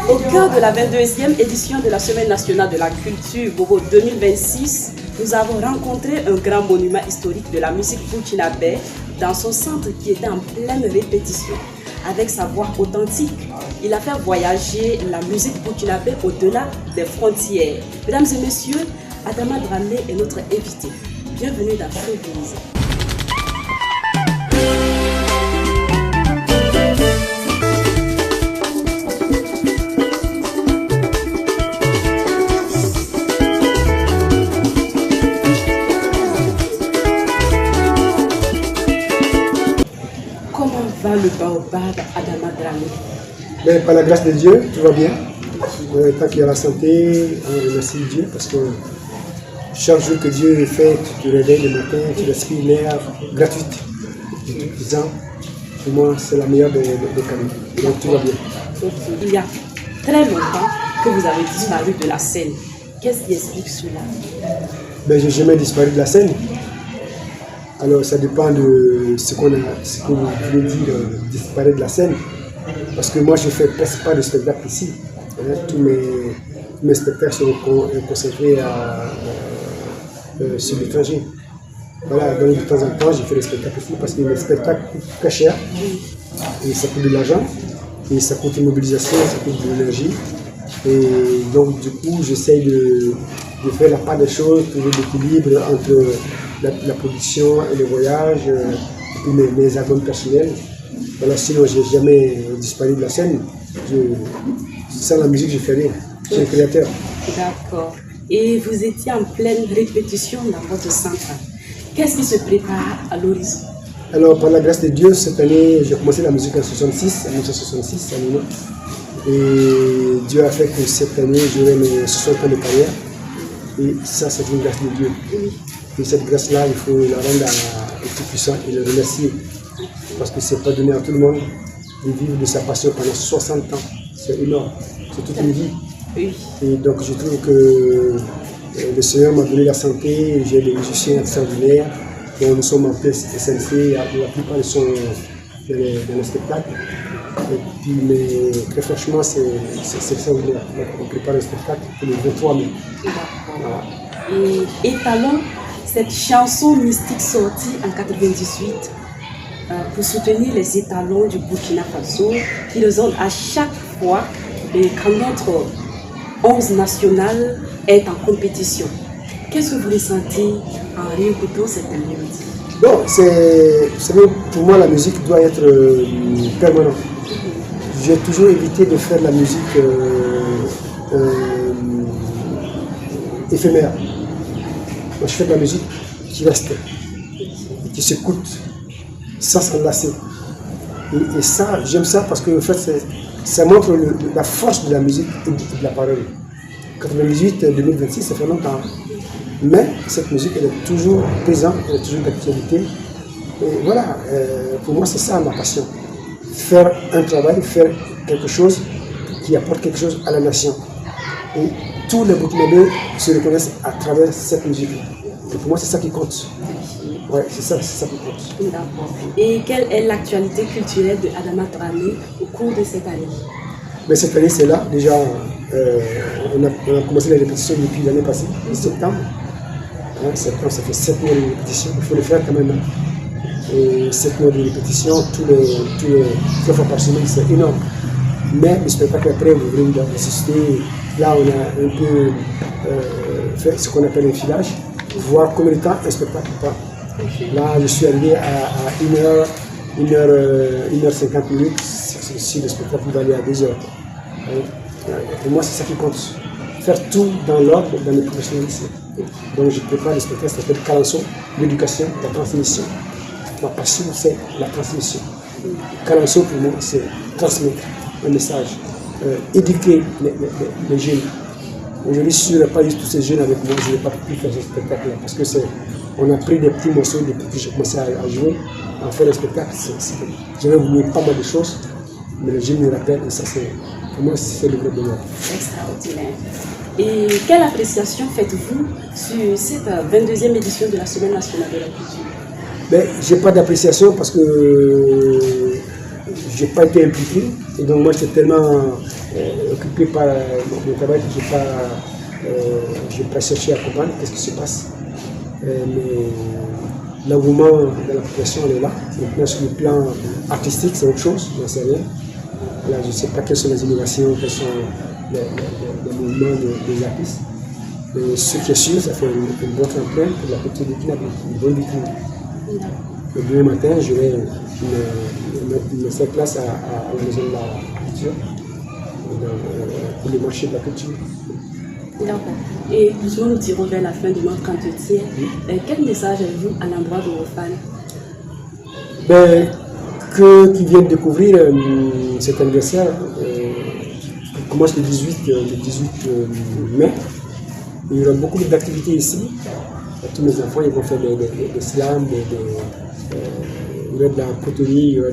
Au cœur de la 22e édition de la Semaine nationale de la culture Bobo 2026, nous avons rencontré un grand monument historique de la musique burkinabé dans son centre qui était en pleine répétition. Avec sa voix authentique, il a fait voyager la musique burkinabé au-delà des frontières. Mesdames et messieurs, Adama Dramé est notre invité. Bienvenue dans Showbiz. Le baobab Adama Dramé. Mais par la grâce de Dieu, tout va bien. Tant qu'il y a la santé, on remercie Dieu parce que chaque jour que Dieu fait, tu te réveilles le matin, tu respires l'air gratuite. Disant, pour moi, c'est la meilleure des cadeaux. Donc tout va bien. Il y a très longtemps que vous avez disparu de la scène. Qu'est-ce qui explique cela? Ben, je n'ai jamais disparu de la scène. Alors ça dépend de ce que vous voulez dire, disparaître de la scène. Parce que moi je ne fais presque pas de spectacle ici. Tous mes spectacles sont concentrés sur l'étranger. Voilà, donc de temps en temps je fais des spectacles ici parce que les spectacles coûtent très cher. Et ça coûte de l'argent, et ça coûte une mobilisation, ça coûte de l'énergie. Et donc du coup j'essaye de faire la part des choses, trouver l'équilibre entre la production et le voyage, et mes albums personnels. Voilà, sinon je n'ai jamais disparu de la scène. Sans la musique, je ne fais rien. Je suis un créateur. D'accord. Et vous étiez en pleine répétition dans votre centre. Qu'est-ce qui se prépare à l'horizon? Alors, par la grâce de Dieu, cette année, j'ai commencé la musique en 1966, à Lima. Et Dieu a fait que cette année, j'aurai mes 60 ans de carrière. Et ça, c'est une grâce de Dieu. Et cette grâce-là, il faut la rendre au Tout-Puissant et le remercier. Parce que ce n'est pas donné à tout le monde de vivre de sa passion pendant 60 ans. C'est énorme. C'est toute une vie. Et donc, je trouve que le Seigneur m'a donné la santé. J'ai des musiciens extraordinaires. Et nous sommes en place SNC. La plupart sont dans les spectacles. Et puis, mais très franchement, c'est extraordinaire. On prépare un spectacle pour le 23 mai. Voilà. Et étalons cette chanson mystique sortie en 98 pour soutenir les étalons du Burkina Faso qui les ont à chaque fois quand notre 11 national est en compétition. Qu'est-ce que vous ressentez en réécoutant cette mélodie? Bon, vous savez, pour moi la musique doit être permanente. J'ai toujours évité de faire la musique éphémère. Moi, je fais de la musique qui reste, qui s'écoute, sans s'enlacer. Et ça, j'aime ça parce que en fait, ça montre la force de la musique et de la parole. 98-2026, ça fait longtemps. Mais cette musique, elle est toujours présente, elle est toujours d'actualité. Et voilà, pour moi, c'est ça ma passion. Faire un travail, faire quelque chose qui apporte quelque chose à la nation. Et tous les Burkinabés se reconnaissent à travers cette musique. Et pour moi, c'est ça qui compte. Ouais, c'est ça qui compte. D'accord. Et quelle est l'actualité culturelle de Adama Dramé au cours de cette année? Mais cette année, c'est là. Déjà, on a commencé les répétitions depuis l'année passée, en septembre. Septembre, ça fait 7 mois de répétition. Il faut le faire quand même. Et 7 mois de répétition, tous les 3 fois par semaine, c'est énorme. Mais le spectacle après, vous voulez assister. Là, on a un peu fait ce qu'on appelle un filage, voir combien de temps un spectacle prend. Là, je suis arrivé à 1h50 minutes. Si le spectacle va aller à 2 heures. Pour moi, c'est ça qui compte. Faire tout dans l'ordre, dans le professionnalisme. Donc, je prépare le spectacle, ça s'appelle Calançon, l'éducation, la transmission. ma passion, c'est la transmission. Kalanso, pour moi, c'est transmettre un message, éduquer les jeunes. Aujourd'hui, si je n'aurais pas eu tous ces jeunes avec moi, je n'aurais pas pu faire ce spectacle-là. Parce que on a pris des petits morceaux depuis que j'ai commencé à jouer, à faire le spectacle. J'avais voulu pas mal de choses, mais les jeunes me rappellent, et ça, pour moi, c'est le vrai bonheur. Extraordinaire. Et quelle appréciation faites-vous sur cette 22e édition de la Semaine nationale de la culture? Ben, je n'ai pas d'appréciation parce que je n'ai pas été impliqué. Et donc moi, j'étais tellement occupé par mon travail que je n'ai pas cherché à comprendre qu'est-ce qui se passe. Mais l'engouement de la population, elle est là. Maintenant, sur le plan artistique, c'est autre chose, je n'en sais rien. Là, je ne sais pas quelles sont les innovations, quels sont les mouvements des artistes. Mais ce qui est sûr, ça fait une bonne tremplin pour la culture de Kinabé, une bonne vitrine. Le demain matin, je vais me faire place à la maison de la culture pour le marché de la culture. D'accord. Et doucement, nous tirons vers la fin de notre entretien. Quel message avez-vous à l'endroit de vos fans? Ben, qui viennent découvrir cet anniversaire, qui commence le 18 mai. Il y aura beaucoup d'activités ici. Tous mes enfants ils vont faire des slams, il y aura de la poterie, il y aura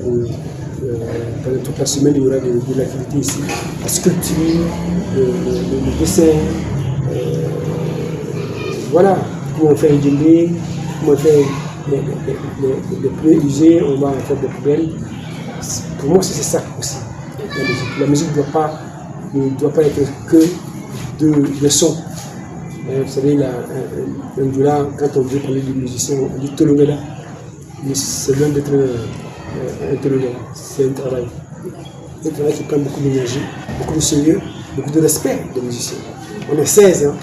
pendant toute la semaine il y aura de l'activité ici. La sculpture, le dessin, voilà, comment on fait un djembé, comment on fait les pneus usés, on va en faire des poubelles. Pour moi c'est ça aussi, la musique. La musique ne doit pas être que de son. Vous savez, un doula, quand on veut parler de musicien, on dit Tolongada. Mais c'est loin d'être un Tolongada, c'est un travail. Un travail qui prend beaucoup d'énergie, beaucoup de sérieux, beaucoup de respect des musiciens. On est 16, hein.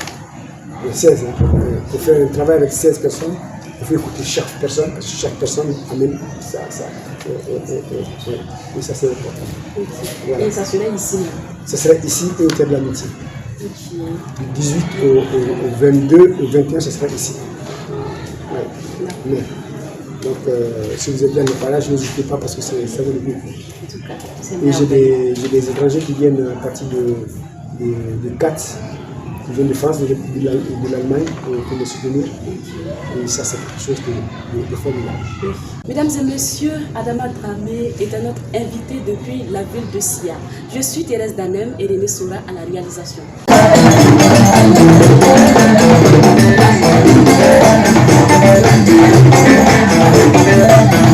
On est 16, hein. Pour faire un travail avec 16 personnes, il faut écouter chaque personne, parce que chaque personne amène ça. Et ça, c'est important. Voilà. Et ça serait ici? Ça serait ici et au Théâtre de l'Amitié. Okay. Du 18 au 22, au 21, ce sera ici. Ouais. Donc, si vous êtes dans le parage, n'hésitez pas parce que ça vaut le coup. Et j'ai des étrangers qui viennent à partir de 4, qui viennent de France, de l'Allemagne, pour me soutenir. Et ça, c'est quelque chose de formidable. Mesdames et messieurs, Adama Dramé est notre invité depuis la ville de Sia. Je suis Thérèse Danem et René Sora à la réalisation. Thank you.